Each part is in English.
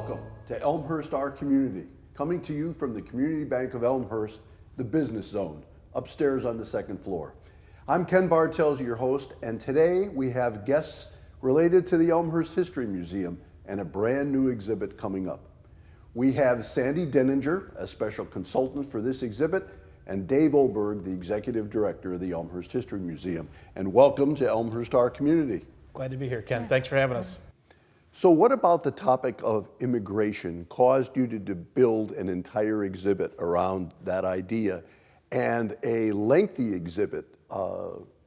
Welcome to Elmhurst, our community, coming to you from the Community Bank of Elmhurst, the Business Zone, upstairs on the second floor. I'm Ken Bartels, your host, and today we have guests related to the Elmhurst History Museum and a brand new exhibit coming up. We have Sandy Denninger, a special consultant for this exhibit, and Dave Oberg, the executive director of the Elmhurst History Museum. And welcome to Elmhurst, our community. Glad to be here, Ken. Thanks for having us. So what about the topic of immigration caused you to build an entire exhibit around that idea, and a lengthy exhibit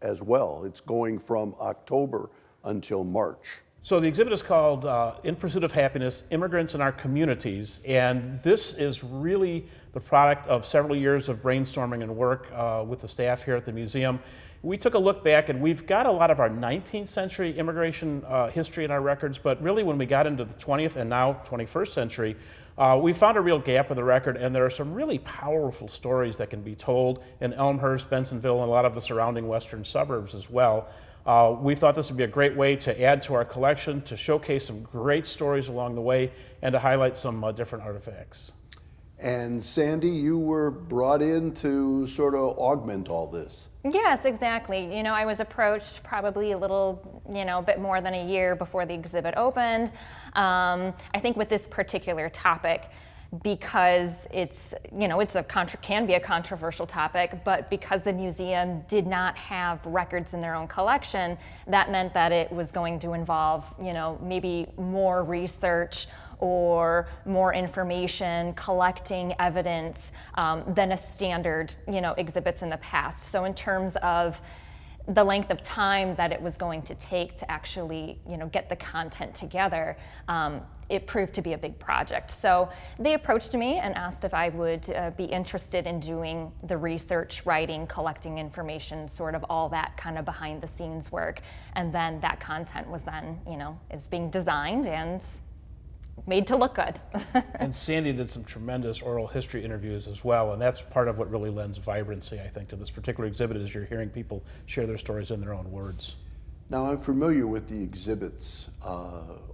as well? It's going from October until March. So the exhibit is called In Pursuit of Happiness, Immigrants in Our Communities, and this is really the product of several years of brainstorming and work with the staff here at the museum. We took a look back, and we've got a lot of our 19th century immigration history in our records, but really when we got into the 20th and now 21st century, we found a real gap in the record, and there are some really powerful stories that can be told in Elmhurst, Bensonville, and a lot of the surrounding western suburbs as well. We thought this would be a great way to add to our collection, to showcase some great stories along the way, and to highlight some different artifacts. And Sandy, you were brought in to sort of augment all this. Yes, exactly. You know, I was approached probably a little, bit more than a year before the exhibit opened. I think with this particular topic, because it's, can be a controversial topic, but because the museum did not have records in their own collection, that meant that it was going to involve, maybe more research or more information, collecting evidence than a standard, exhibits in the past. So in terms of the length of time that it was going to take to actually, get the content together, it proved to be a big project. So they approached me and asked if I would be interested in doing the research, writing, collecting information, sort of all that kind of behind the scenes work. And then that content was then, is being designed and made to look good. And Sandy did some tremendous oral history interviews as well, and that's part of what really lends vibrancy, I think, to this particular exhibit, is you're hearing people share their stories in their own words. Now, I'm familiar with the exhibits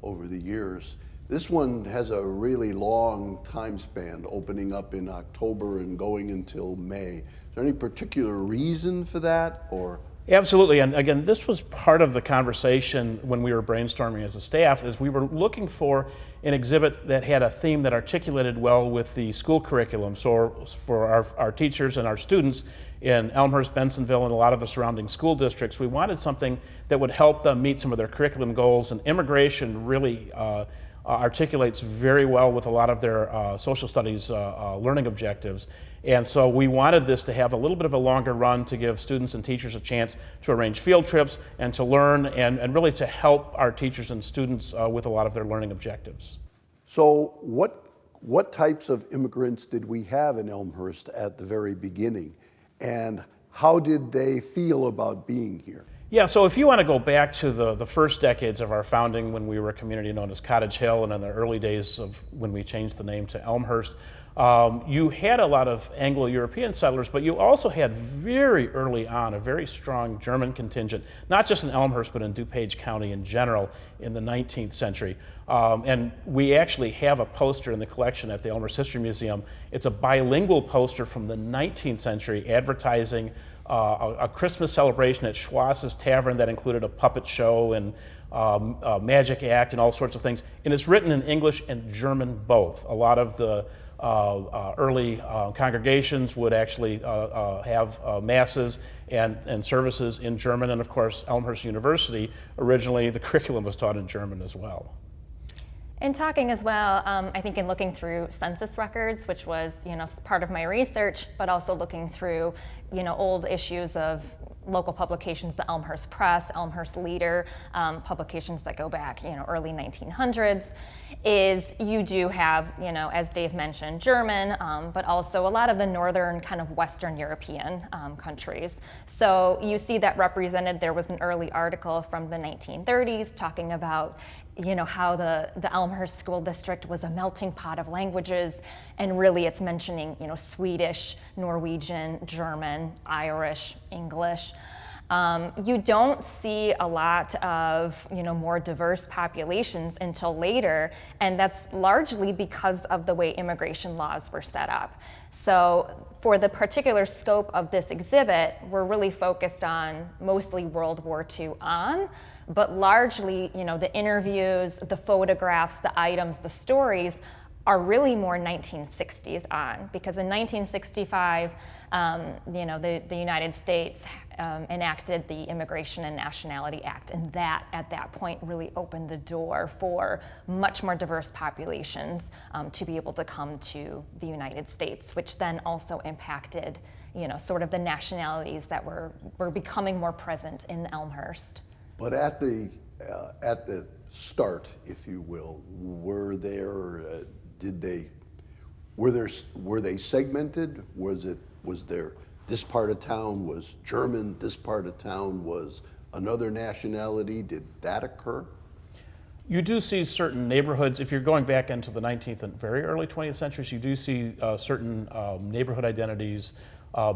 over the years. This one has a really long time span, opening up in October and going until May. Is there any particular reason for that, or? Absolutely, and again, this was part of the conversation when we were brainstorming as a staff, is we were looking for an exhibit that had a theme that articulated well with the school curriculum. So for our teachers and our students in Elmhurst, Bensonville, and a lot of the surrounding school districts, we wanted something that would help them meet some of their curriculum goals, and immigration really articulates very well with a lot of their social studies learning objectives. And so we wanted this to have a little bit of a longer run to give students and teachers a chance to arrange field trips and to learn and really to help our teachers and students with a lot of their learning objectives. So what types of immigrants did we have in Elmhurst at the very beginning, and how did they feel about being here? Yeah, so if you want to go back to the first decades of our founding, when we were a community known as Cottage Hill, and in the early days of when we changed the name to Elmhurst, you had a lot of Anglo-European settlers, but you also had very early on a very strong German contingent, not just in Elmhurst, but in DuPage County in general in the 19th century. And we actually have a poster in the collection at the Elmhurst History Museum. It's a bilingual poster from the 19th century advertising a Christmas celebration at Schwass's Tavern that included a puppet show and a magic act and all sorts of things. And it's written in English and German both. A lot of the early congregations would actually have masses and services in German. And of course, Elmhurst University, originally the curriculum was taught in German as well. In talking as well, I think in looking through census records, which was, part of my research, but also looking through, old issues of local publications, the Elmhurst Press, Elmhurst Leader, publications that go back, early 1900s, is you do have, as Dave mentioned, German, but also a lot of the northern kind of Western European countries. So you see that represented. There was an early article from the 1930s talking about how the Elmhurst School District was a melting pot of languages, and really it's mentioning, Swedish, Norwegian, German, Irish, English. You don't see a lot of, more diverse populations until later, and that's largely because of the way immigration laws were set up. So for the particular scope of this exhibit, we're really focused on mostly World War II on, but largely, the interviews, the photographs, the items, the stories are really more 1960s on, because in 1965, the United States enacted the Immigration and Nationality Act, and that at that point really opened the door for much more diverse populations to be able to come to the United States, which then also impacted, sort of the nationalities that were becoming more present in Elmhurst. But at the start, if you will, were they segmented? Was there this part of town was German, this part of town was another nationality? Did that occur? You do see certain neighborhoods, if you're going back into the 19th and very early 20th centuries, you do see certain neighborhood identities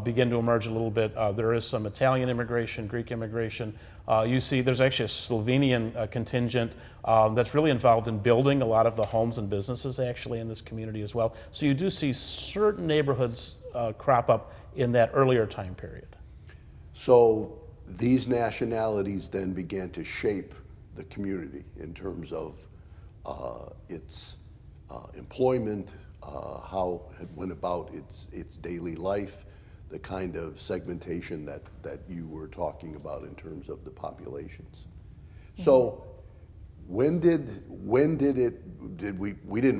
begin to emerge a little bit. There is some Italian immigration, Greek immigration. You see there's actually a Slovenian contingent that's really involved in building a lot of the homes and businesses actually in this community as well. So you do see certain neighborhoods crop up in that earlier time period. So these nationalities then began to shape the community in terms of its employment, how it went about its daily life, the kind of segmentation that you were talking about in terms of the populations. Mm-hmm. So we didn't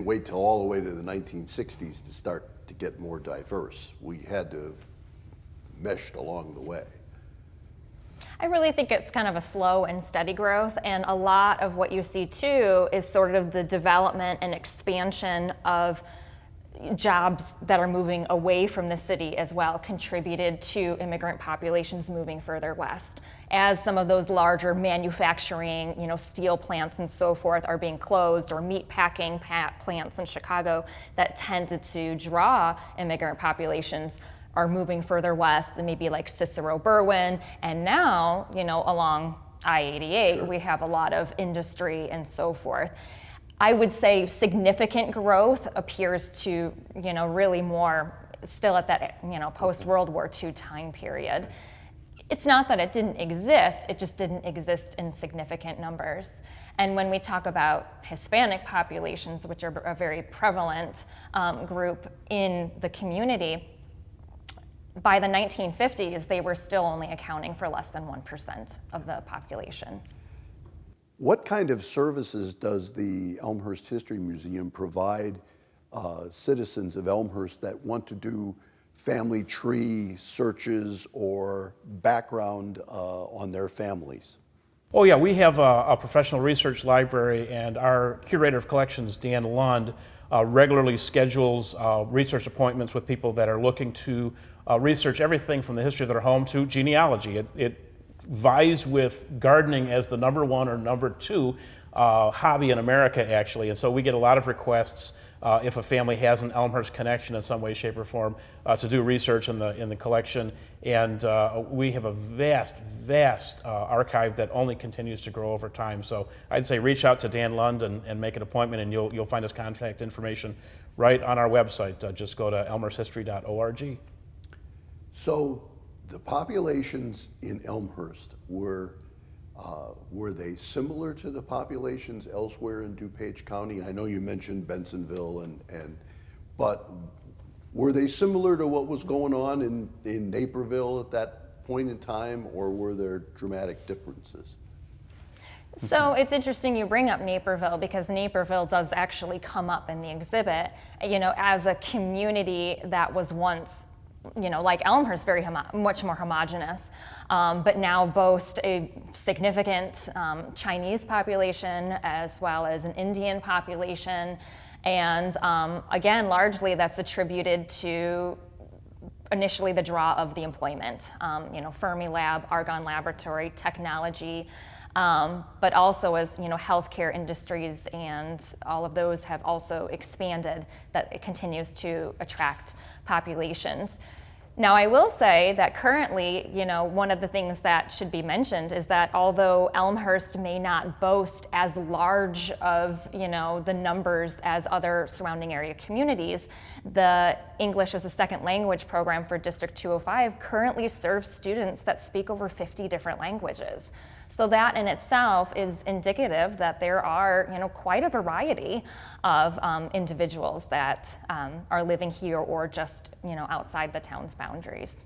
wait till all the way to the 1960s to start to get more diverse. We had to have meshed along the way. I really think it's kind of a slow and steady growth, and a lot of what you see too is sort of the development and expansion of jobs that are moving away from the city as well contributed to immigrant populations moving further west. As some of those larger manufacturing, steel plants and so forth are being closed, or meat packing plants in Chicago that tended to draw immigrant populations are moving further west, and maybe like Cicero, Berwyn, and now, along I-88, sure, we have a lot of industry and so forth. I would say significant growth appears to, really more still at that, post-World War II time period. It's not that it didn't exist, it just didn't exist in significant numbers. And when we talk about Hispanic populations, which are a very prevalent group in the community, by the 1950s, they were still only accounting for less than 1% of the population. What kind of services does the Elmhurst History Museum provide citizens of Elmhurst that want to do family tree searches or background on their families? Oh yeah, we have a professional research library, and our curator of collections, Dan Lund, regularly schedules research appointments with people that are looking to research everything from the history of their home to genealogy. It vies with gardening as the number one or number two hobby in America, actually. And so we get a lot of requests if a family has an Elmhurst connection in some way, shape, or form to do research in the collection. And we have a vast archive that only continues to grow over time. So I'd say reach out to Dan Lund and make an appointment, and you'll find his contact information right on our website. Just go to elmhursthistory.org. So the populations in Elmhurst were they similar to the populations elsewhere in DuPage County? I know you mentioned Bensonville, but were they similar to what was going on in Naperville at that point in time, or were there dramatic differences? So it's interesting you bring up Naperville, because Naperville does actually come up in the exhibit, as a community that was once, like Elmhurst, very much more homogenous, but now boast a significant Chinese population as well as an Indian population. And again, largely that's attributed to initially the draw of the employment, Fermilab, Argonne Laboratory, technology, but also as healthcare industries and all of those have also expanded, that it continues to attract populations. Now, I will say that currently, one of the things that should be mentioned is that although Elmhurst may not boast as large of, the numbers as other surrounding area communities, the English as a Second Language program for District 205 currently serves students that speak over 50 different languages. So that in itself is indicative that there are, quite a variety of individuals that are living here or just, outside the town's boundaries.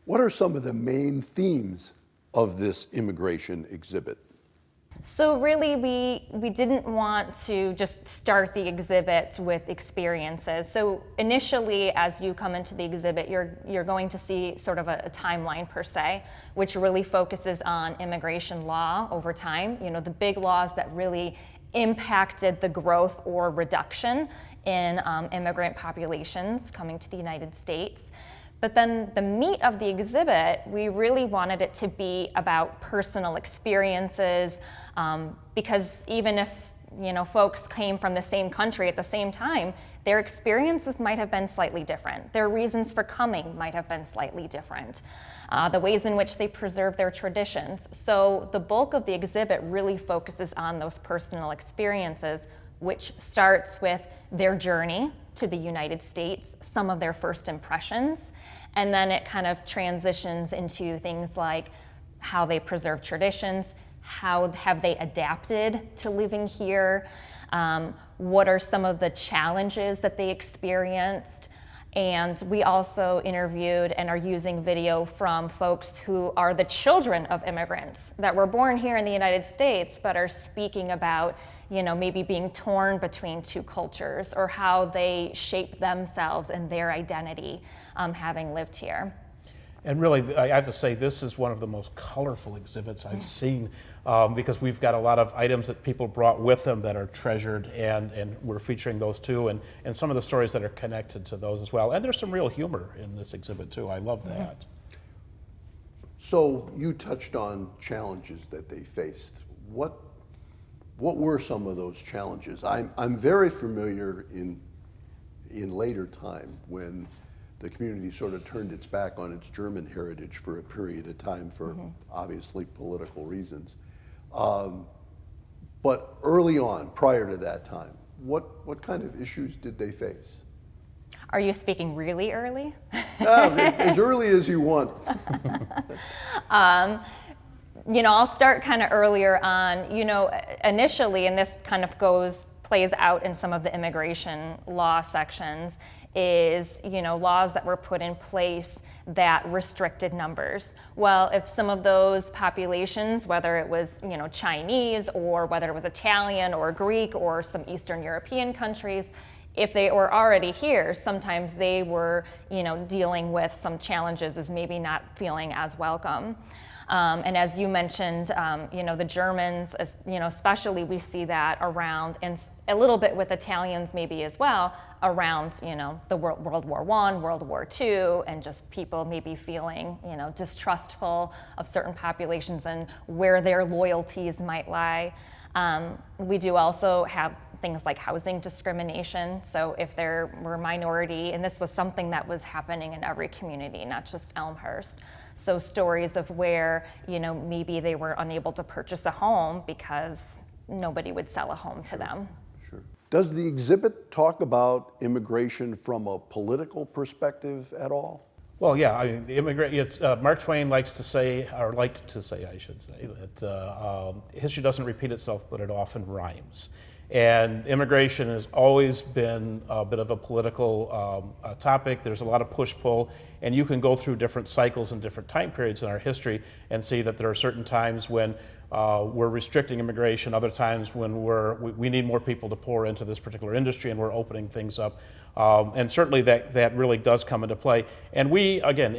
What are some of the main themes of this immigration exhibit? So really, we didn't want to just start the exhibit with experiences. So initially, as you come into the exhibit, you're going to see sort of a timeline per se, which really focuses on immigration law over time. The big laws that really impacted the growth or reduction in immigrant populations coming to the United States. But then the meat of the exhibit, we really wanted it to be about personal experiences, because even if folks came from the same country at the same time, their experiences might have been slightly different. Their reasons for coming might have been slightly different. The ways in which they preserve their traditions. So the bulk of the exhibit really focuses on those personal experiences, which starts with their journey to the United States, some of their first impressions, and then it kind of transitions into things like how they preserve traditions, how have they adapted to living here, what are some of the challenges that they experienced. And we also interviewed and are using video from folks who are the children of immigrants that were born here in the United States but are speaking about, maybe being torn between two cultures or how they shape themselves and their identity having lived here. And really, I have to say, this is one of the most colorful exhibits I've seen, because we've got a lot of items that people brought with them that are treasured, and we're featuring those too, and some of the stories that are connected to those as well. And there's some real humor in this exhibit too. I love that. So you touched on challenges that they faced. What were some of those challenges? I'm very familiar in later time when the community sort of turned its back on its German heritage for a period of time for obviously political reasons. But early on, prior to that time, what kind of issues did they face? Are you speaking really early? As early as you want. I'll start kind of earlier on. Initially, and this kind of plays out in some of the immigration law sections, is laws that were put in place that restricted numbers. Well, if some of those populations, whether it was Chinese or whether it was Italian or Greek or some Eastern European countries, if they were already here, sometimes they were dealing with some challenges as maybe not feeling as welcome. And as you mentioned, the Germans, especially we see that around, and a little bit with Italians maybe as well, around, the World War I, World War II, and just people maybe feeling, distrustful of certain populations and where their loyalties might lie. We do also have things like housing discrimination. So if there were a minority, and this was something that was happening in every community, not just Elmhurst. So stories of where, maybe they were unable to purchase a home because nobody would sell a home to them. Sure. Does the exhibit talk about immigration from a political perspective at all? Well, yeah, it's Mark Twain liked to say, I should say, that history doesn't repeat itself, but it often rhymes. And immigration has always been a bit of a political topic. There's a lot of push-pull, and you can go through different cycles and different time periods in our history and see that there are certain times when we're restricting immigration, other times when we need more people to pour into this particular industry and we're opening things up. And certainly that really does come into play. And we, again,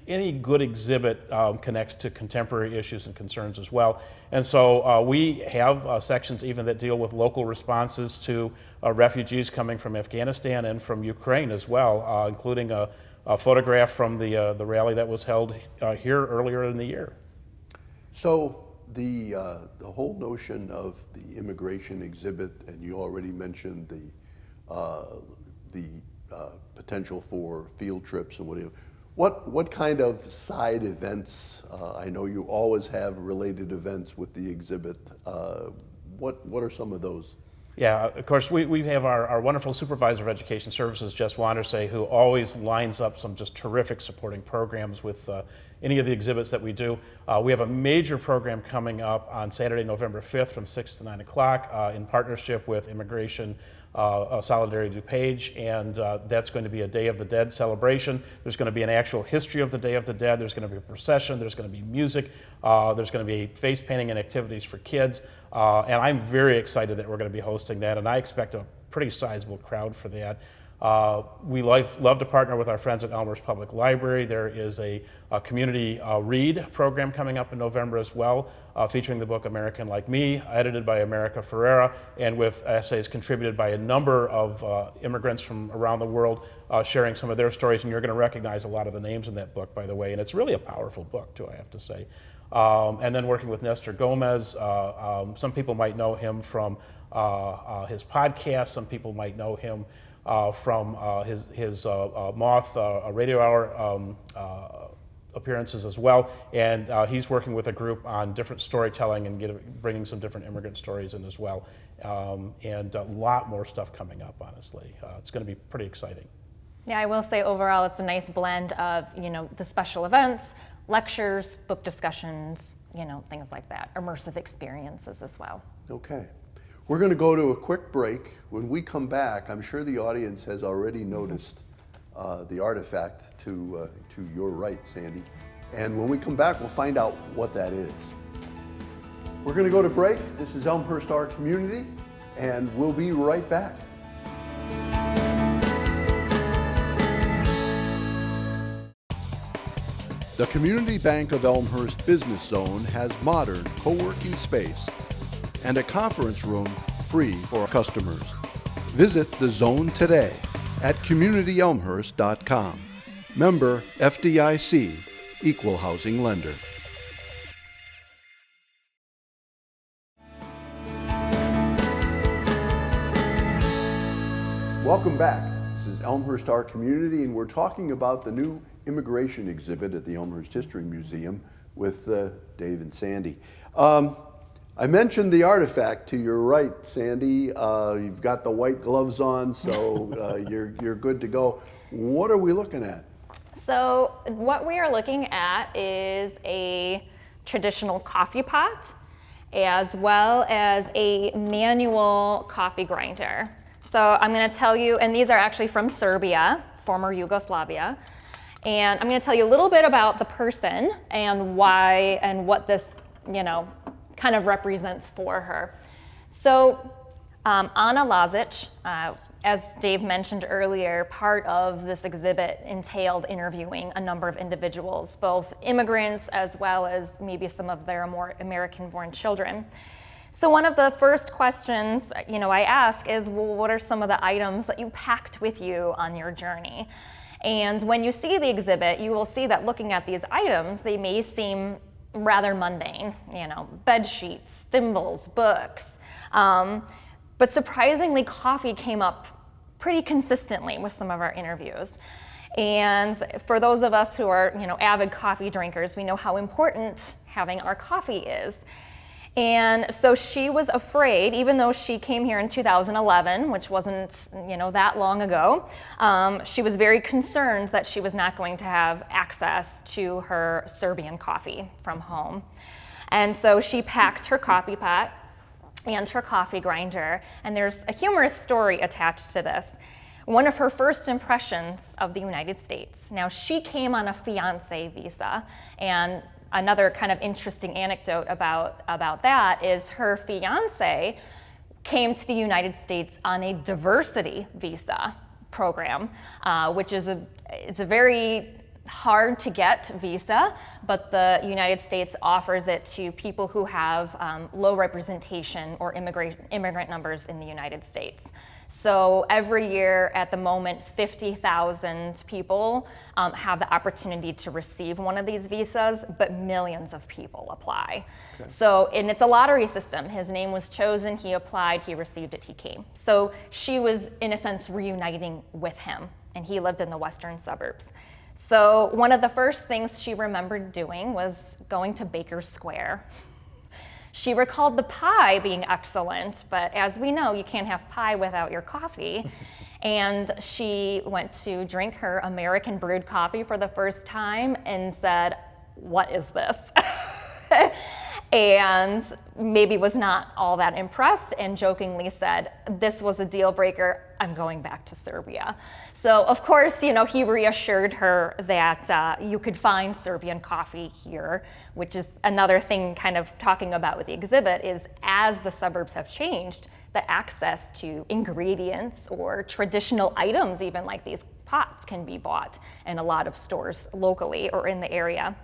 any good exhibit connects to contemporary issues and concerns as well. And so we have sections even that deal with local responses to refugees coming from Afghanistan and from Ukraine as well, including a photograph from the rally that was held here earlier in the year. So the whole notion of the immigration exhibit, and you already mentioned the potential for field trips and whatever. What kind of side events? I know you always have related events with the exhibit. What are some of those? Yeah, of course, we have our wonderful supervisor of education services, Jess Wandersay, who always lines up some just terrific supporting programs with any of the exhibits that we do. We have a major program coming up on Saturday, November 5th from 6 to 9 o'clock in partnership with Immigration Solidarity DuPage, and that's going to be a Day of the Dead celebration. There's going to be an actual history of the Day of the Dead. There's going to be a procession. There's going to be music. There's going to be face painting and activities for kids. And I'm very excited that we're going to be hosting that, and I expect a pretty sizable crowd for that. We love to partner with our friends at Elmhurst Public Library. There is a community read program coming up in November as well, featuring the book American Like Me, edited by America Ferrera, and with essays contributed by a number of immigrants from around the world, sharing some of their stories. And you're going to recognize a lot of the names in that book, by the way. And it's really a powerful book, too, I have to say. And then working with Nestor Gomez. Some people might know him from his podcast. Some people might know him from his Moth Radio Hour appearances as well. And he's working with a group on different storytelling and bringing some different immigrant stories in as well. And a lot more stuff coming up, honestly. It's going to be pretty exciting. Yeah, I will say overall it's a nice blend of, the special events, lectures, book discussions, things like that, immersive experiences as well. Okay. We're going to go to a quick break. When we come back, I'm sure the audience has already noticed the artifact to your right, Sandy. And when we come back, we'll find out what that is. We're going to go to break. This is Elmhurst Our Community, and we'll be right back. The Community Bank of Elmhurst Business Zone has modern co-working space and a conference room free for customers. Visit the zone today at communityelmhurst.com. Member FDIC, Equal Housing Lender. Welcome back. This is Elmhurst Our Community, and we're talking about the new immigration exhibit at the Elmhurst History Museum with Dave and Sandy. I mentioned the artifact to your right, Sandy. You've got the white gloves on, so you're good to go. What are we looking at? So what we are looking at is a traditional coffee pot, as well as a manual coffee grinder. So I'm going to tell you, and these are actually from Serbia, former Yugoslavia. And I'm going to tell you a little bit about the person and why and what this, kind of represents for her. So Ana Lazic, as Dave mentioned earlier, part of this exhibit entailed interviewing a number of individuals, both immigrants as well as maybe some of their more American-born children. So one of the first questions, I ask is, well, what are some of the items that you packed with you on your journey? And when you see the exhibit, you will see that looking at these items, they may seem rather mundane, bed sheets, thimbles, books. But surprisingly, coffee came up pretty consistently with some of our interviews. And for those of us who are, avid coffee drinkers, we know how important having our coffee is. And so she was afraid, even though she came here in 2011, which wasn't, that long ago, she was very concerned that she was not going to have access to her Serbian coffee from home. And so she packed her coffee pot and her coffee grinder, and there's a humorous story attached to this. One of her first impressions of the United States. Now, she came on a fiancé visa, and another kind of interesting anecdote about that is her fiance came to the United States on a diversity visa program, which is it's a very hard to get visa, but the United States offers it to people who have low representation or immigrant numbers in the United States. So every year at the moment, 50,000 people have the opportunity to receive one of these visas, but millions of people apply. Okay. So, and it's a lottery system. His name was chosen, he applied, he received it, he came. So she was, in a sense, reuniting with him and he lived in the western suburbs. So one of the first things she remembered doing was going to Baker Square. She recalled the pie being excellent, but as we know, you can't have pie without your coffee. And she went to drink her American brewed coffee for the first time and said, "What is this?" And maybe was not all that impressed and jokingly said, "This was a deal breaker, I'm going back to Serbia." So of course, he reassured her that you could find Serbian coffee here, which is another thing kind of talking about with the exhibit is as the suburbs have changed, the access to ingredients or traditional items, even like these pots, can be bought in a lot of stores locally or in the area.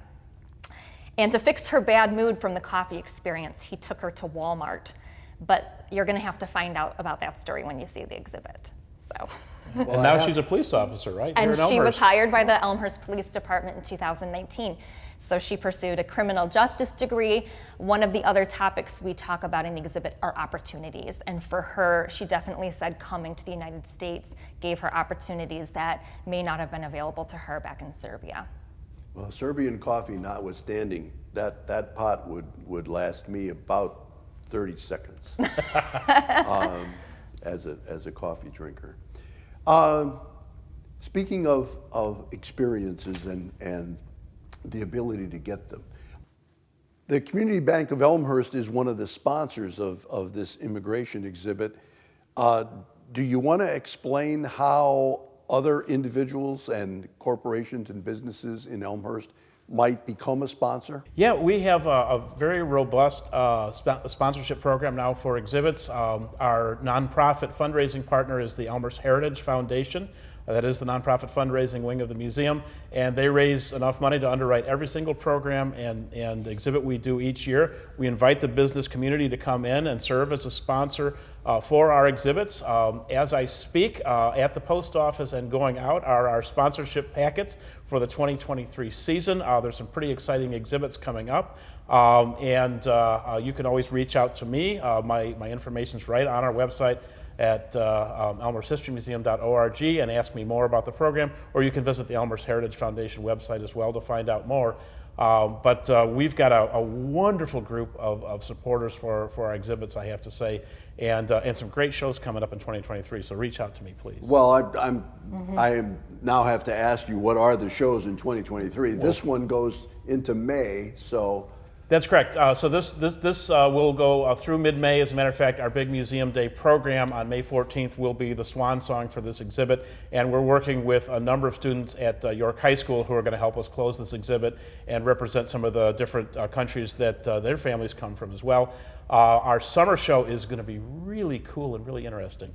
And to fix her bad mood from the coffee experience, he took her to Walmart. But you're going to have to find out about that story when you see the exhibit. So. Well, and now she's a police officer, right? And she was hired by the Elmhurst Police Department in 2019. So she pursued a criminal justice degree. One of the other topics we talk about in the exhibit are opportunities. And for her, she definitely said coming to the United States gave her opportunities that may not have been available to her back in Serbia. Well, Serbian coffee notwithstanding, that pot would last me about 30 seconds as a coffee drinker. Speaking of experiences and the ability to get them, the Community Bank of Elmhurst is one of the sponsors of this immigration exhibit. Do you want to explain how other individuals and corporations and businesses in Elmhurst might become a sponsor? Yeah, we have a very robust sponsorship program now for exhibits. Our nonprofit fundraising partner is the Elmhurst Heritage Foundation. That is the nonprofit fundraising wing of the museum, and they raise enough money to underwrite every single program and exhibit we do each year. We invite the business community to come in and serve as a sponsor for our exhibits. As I speak, at the post office and going out are our sponsorship packets for the 2023 season. There's some pretty exciting exhibits coming up, and you can always reach out to me. My information's right on our website at elmhursthistorymuseum.org and ask me more about the program, or you can visit the Elmhurst Heritage Foundation website as well to find out more. But we've got a wonderful group of supporters for our exhibits, I have to say, and some great shows coming up in 2023, so reach out to me, please. Well, I now have to ask you, what are the shows in 2023? Well, this one goes into May, so... That's correct. So this will go through mid-May. As a matter of fact, our big Museum Day program on May 14th will be the swan song for this exhibit, and we're working with a number of students at York High School who are going to help us close this exhibit and represent some of the different countries that their families come from as well. Our summer show is going to be really cool and really interesting.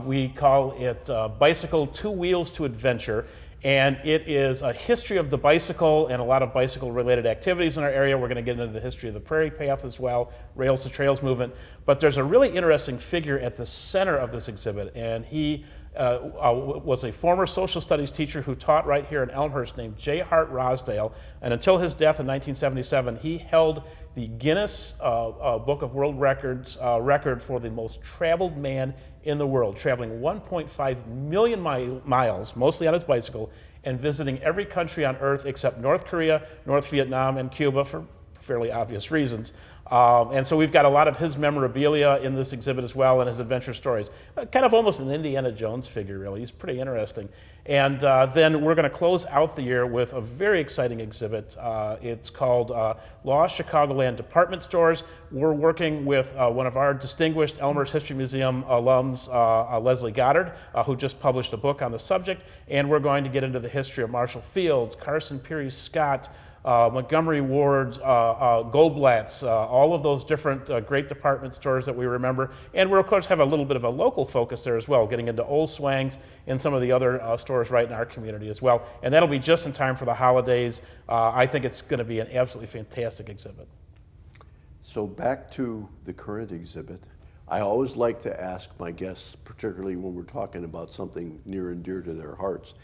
We call it Bicycle, Two Wheels to Adventure. And it is a history of the bicycle and a lot of bicycle-related activities in our area. We're going to get into the history of the Prairie Path as well, Rails to Trails movement. But there's a really interesting figure at the center of this exhibit, and he was a former social studies teacher who taught right here in Elmhurst named J. Hart Rosdale. And until his death in 1977, he held the Guinness Book of World Records record for the most traveled man in the world, traveling 1.5 million miles, mostly on his bicycle, and visiting every country on Earth except North Korea, North Vietnam, and Cuba for fairly obvious reasons. And so we've got a lot of his memorabilia in this exhibit as well, and his adventure stories. Kind of almost an Indiana Jones figure, really. He's pretty interesting. And then we're going to close out the year with a very exciting exhibit. It's called Lost Chicagoland Department Stores. We're working with one of our distinguished Elmhurst History Museum alums, Leslie Goddard, who just published a book on the subject. And we're going to get into the history of Marshall Fields, Carson Peary Scott, Montgomery Ward's, Goldblatt's, all of those different great department stores that we remember. And we'll, of course, have a little bit of a local focus there as well, getting into Old Swangs and some of the other stores right in our community as well. And that'll be just in time for the holidays. I think it's going to be an absolutely fantastic exhibit. So back to the current exhibit. I always like to ask my guests, particularly when we're talking about something near and dear to their hearts,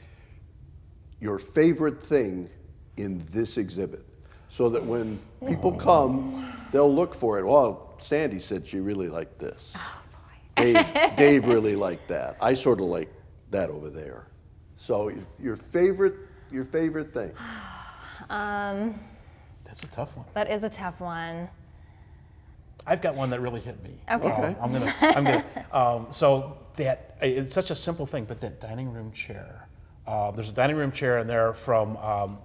your favorite thing in this exhibit, so that when people come, they'll look for it. Well, Sandy said she really liked this. Oh, boy. Dave really liked that. I sort of like that over there. So your favorite thing? That's a tough one. That is a tough one. I've got one that really hit me. Okay. So that it's such a simple thing, but that dining room chair. There's a dining room chair in there from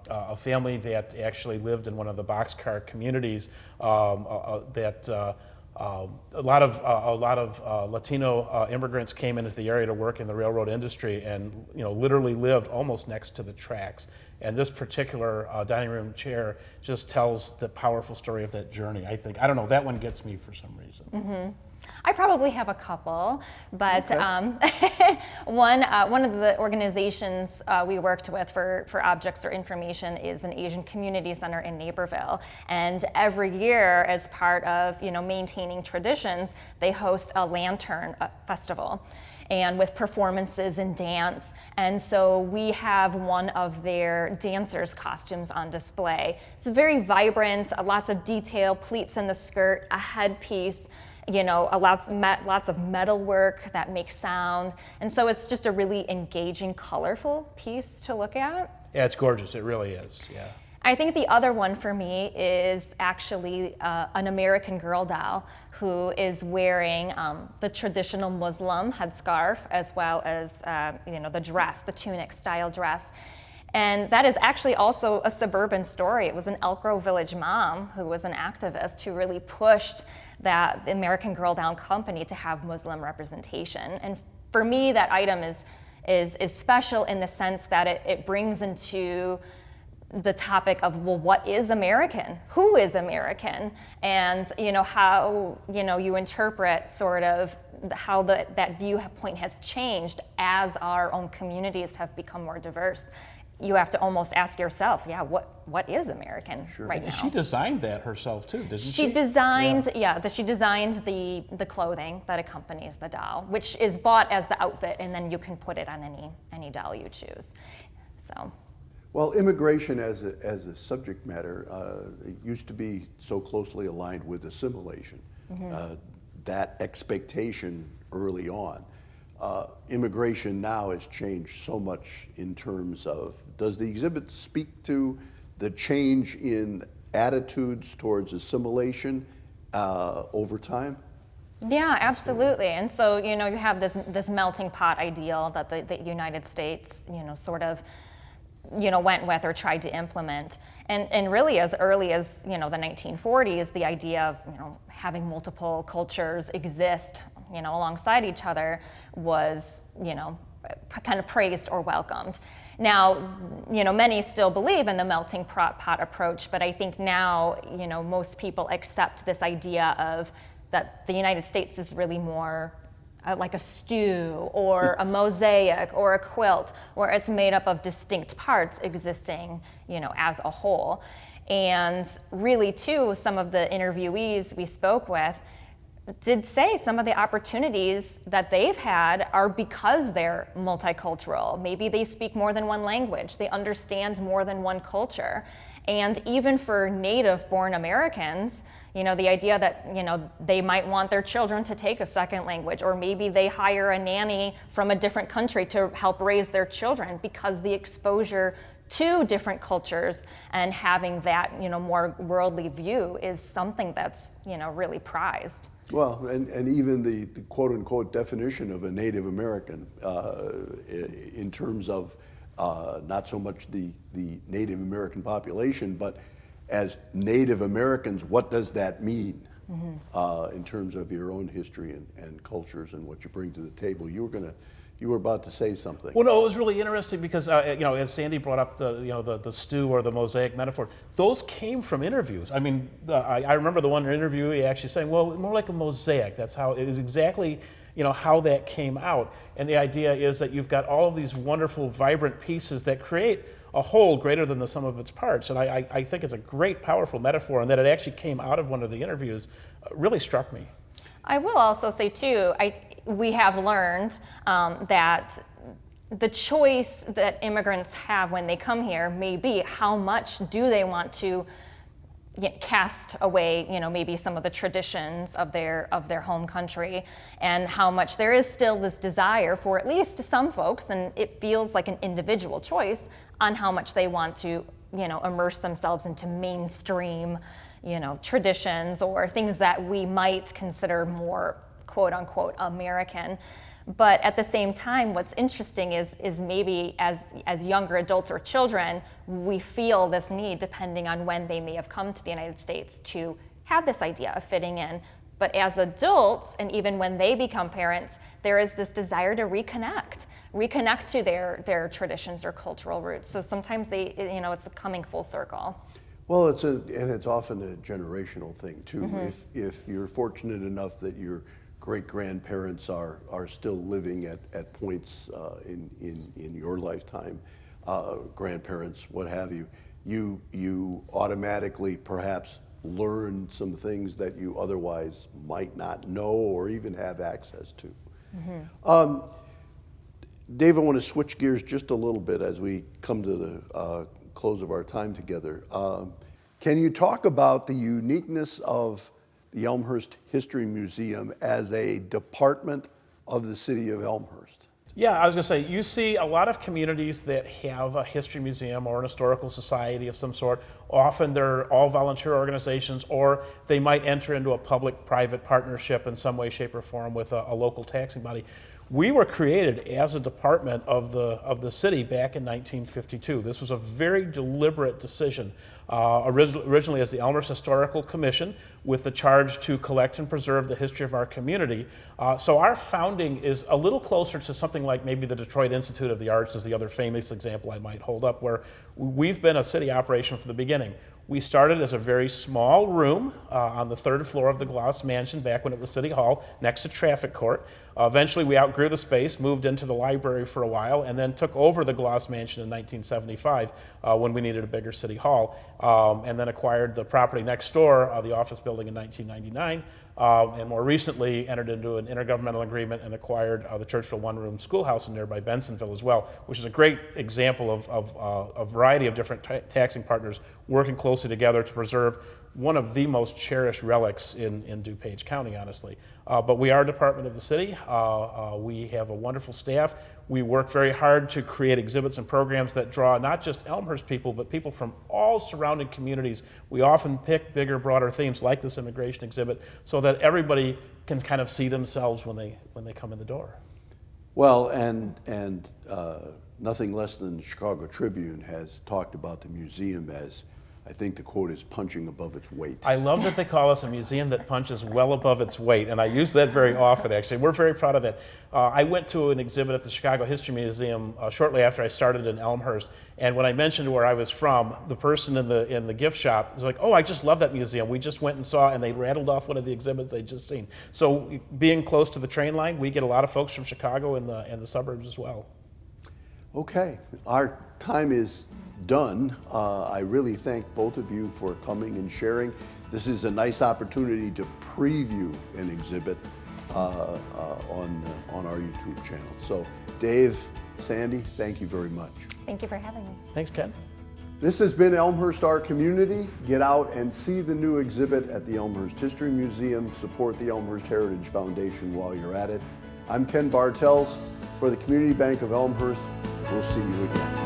a family that actually lived in one of the boxcar communities that. A lot of Latino immigrants came into the area to work in the railroad industry, and literally lived almost next to the tracks. And this particular dining room chair just tells the powerful story of that journey. I think, I don't know, that one gets me for some reason. Mm-hmm. I probably have a couple, but okay. one of the organizations we worked with for Objects or Information is an Asian community center in Naperville, and every year, as part of maintaining traditions, they host a lantern festival, and with performances and dance. And so we have one of their dancers' costumes on display. It's very vibrant, lots of detail, pleats in the skirt, a headpiece. Lots of metal work that makes sound. And so it's just a really engaging, colorful piece to look at. Yeah, it's gorgeous. It really is, yeah. I think the other one for me is actually an American Girl doll who is wearing the traditional Muslim headscarf, as well as the dress, the tunic style dress. And that is actually also a suburban story. It was an Elk Grove Village mom who was an activist who really pushed the American Girl Down Company to have Muslim representation. And for me, that item is special in the sense that it brings into the topic of, well, what is American? Who is American? And how you interpret sort of how that viewpoint has changed as our own communities have become more diverse. You have to almost ask yourself, what is American right now? And she designed that herself too, didn't she? She designed, she designed the clothing that accompanies the doll, which is bought as the outfit, and then you can put it on any doll you choose. So. Well, immigration as a subject matter it used to be so closely aligned with assimilation. Mm-hmm. That expectation early on. Immigration now has changed so much in terms of, does the exhibit speak to the change in attitudes towards assimilation over time? Yeah, absolutely. And so, you have this melting pot ideal that the United States, sort of, went with or tried to implement. And really as early as, the 1940s, the idea of, having multiple cultures exist, alongside each other was, kind of praised or welcomed. Now, many still believe in the melting pot approach, but I think now, most people accept this idea of that the United States is really more like a stew or a mosaic or a quilt, where it's made up of distinct parts existing, as a whole. And really, too, some of the interviewees we spoke with did say some of the opportunities that they've had are because they're multicultural. Maybe they speak more than one language, they understand more than one culture. And even for native-born Americans, the idea that, they might want their children to take a second language, or maybe they hire a nanny from a different country to help raise their children, because the exposure to different cultures and having that, more worldly view is something that's, really prized. Well, and even the quote-unquote definition of a Native American in terms of not so much the Native American population, but as Native Americans, what does that mean? Mm-hmm. In terms of your own history and cultures and what you bring to the table? You were about to say something. Well, no, it was really interesting because as Sandy brought up the stew or the mosaic metaphor, those came from interviews. I mean, I remember the one interviewee actually saying, "Well, more like a mosaic." That's how it is exactly. How that came out, and the idea is that you've got all of these wonderful, vibrant pieces that create a whole greater than the sum of its parts. And I think it's a great, powerful metaphor, and that it actually came out of one of the interviews really struck me. I will also say, too, we have learned that the choice that immigrants have when they come here may be how much do they want to cast away, maybe some of the traditions of their home country, and how much there is still this desire for at least some folks, and it feels like an individual choice on how much they want to, immerse themselves into mainstream, traditions or things that we might consider more quote unquote American. But at the same time, what's interesting is maybe as younger adults or children, we feel this need, depending on when they may have come to the United States, to have this idea of fitting in. But as adults, and even when they become parents, there is this desire to reconnect to their traditions or cultural roots. So sometimes it's coming full circle. Well, it's often a generational thing too. If you're fortunate enough that your great-grandparents are still living at points in your lifetime, grandparents, what have you, you automatically perhaps learn some things that you otherwise might not know or even have access to. Dave, I want to switch gears just a little bit as we come to the close of our time together. Can you talk about the uniqueness of the Elmhurst History Museum as a department of the city of Elmhurst? Yeah, I was going to say, you see a lot of communities that have a history museum or an historical society of some sort. Often they're all volunteer organizations, or they might enter into a public-private partnership in some way, shape, or form with a local taxing body. We were created as a department of the city back in 1952. This was a very deliberate decision. Originally as the Elmhurst Historical Commission, with the charge to collect and preserve the history of our community. So our founding is a little closer to something like maybe the Detroit Institute of the Arts is the other famous example I might hold up, where we've been a city operation from the beginning. We started as a very small room on the third floor of the Gloss Mansion back when it was City Hall, next to Traffic Court. Eventually we outgrew the space, moved into the library for a while, and then took over the Gloss Mansion in 1975 when we needed a bigger City Hall, and then acquired the property next door, the office building, in 1999. And more recently entered into an intergovernmental agreement and acquired the Churchville one-room schoolhouse in nearby Bensonville as well, which is a great example of a variety of different taxing partners working closely together to preserve one of the most cherished relics in DuPage County, honestly. But we are a department of the city. We have a wonderful staff. We work very hard to create exhibits and programs that draw not just Elmhurst people, but people from all surrounding communities. We often pick bigger, broader themes like this immigration exhibit so that everybody can kind of see themselves when they come in the door. Well, and nothing less than the Chicago Tribune has talked about the museum as, I think the quote is, punching above its weight. I love that they call us a museum that punches well above its weight, and I use that very often, actually. We're very proud of that. I went to an exhibit at the Chicago History Museum shortly after I started in Elmhurst, and when I mentioned where I was from, the person in the gift shop was like, "Oh, I just love that museum. We just went and saw," and they rattled off one of the exhibits they'd just seen. So being close to the train line, we get a lot of folks from Chicago and the suburbs as well. Okay, our time is done. I really thank both of you for coming and sharing. This is a nice opportunity to preview an exhibit on our YouTube channel. So Dave, Sandy, thank you very much. Thank you for having me. Thanks, Ken. This has been Elmhurst, Our Community. Get out and see the new exhibit at the Elmhurst History Museum. Support the Elmhurst Heritage Foundation while you're at it. I'm Ken Bartels for the Community Bank of Elmhurst. We'll see you again.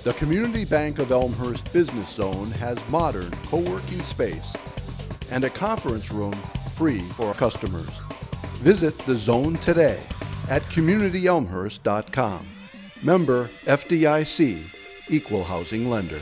The Community Bank of Elmhurst Business Zone has modern co-working space and a conference room free for customers. Visit the zone today at communityelmhurst.com. Member FDIC, Equal Housing Lender.